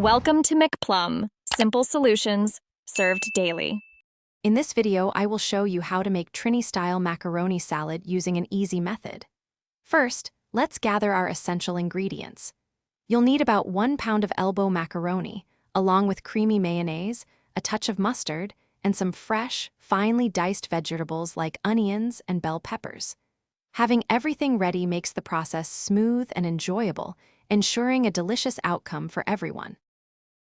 Welcome to McPlum, simple solutions served daily. In this video, I will show you how to make Trini-style macaroni salad using an easy method. First, let's gather our essential ingredients. You'll need about 1 pound of elbow macaroni, along with creamy mayonnaise, a touch of mustard, and some fresh, finely diced vegetables like onions and bell peppers. Having everything ready makes the process smooth and enjoyable, ensuring a delicious outcome for everyone.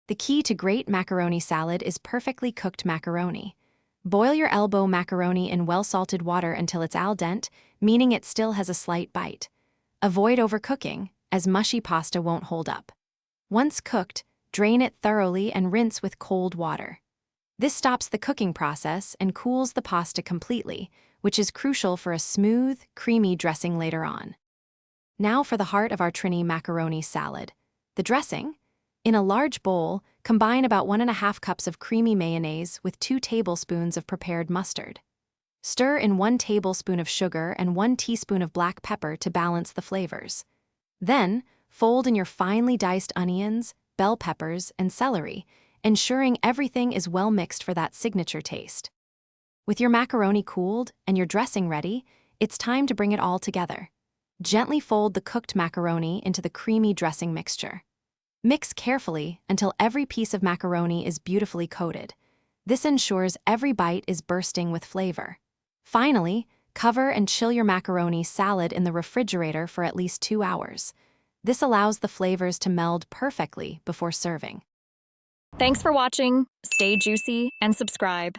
The key to great macaroni salad is perfectly cooked macaroni. Boil your elbow macaroni in well-salted water until it's al dente, meaning it still has a slight bite. Avoid overcooking, as mushy pasta won't hold up. Once cooked, drain it thoroughly and rinse with cold water. This stops the cooking process and cools the pasta completely, which is crucial for a smooth, creamy dressing later on. Now for the heart of our Trini macaroni salad. The dressing. In a large bowl, combine about 1½ cups of creamy mayonnaise with 2 tablespoons of prepared mustard. Stir in 1 tablespoon of sugar and 1 teaspoon of black pepper to balance the flavors. Then, fold in your finely diced onions, bell peppers, and celery, ensuring everything is well mixed for that signature taste. With your macaroni cooled and your dressing ready, it's time to bring it all together. Gently fold the cooked macaroni into the creamy dressing mixture. Mix carefully until every piece of macaroni is beautifully coated. This ensures every bite is bursting with flavor. Finally, cover and chill your macaroni salad in the refrigerator for at least 2 hours. This allows the flavors to meld perfectly before serving. Thanks for watching. Stay juicy and subscribe.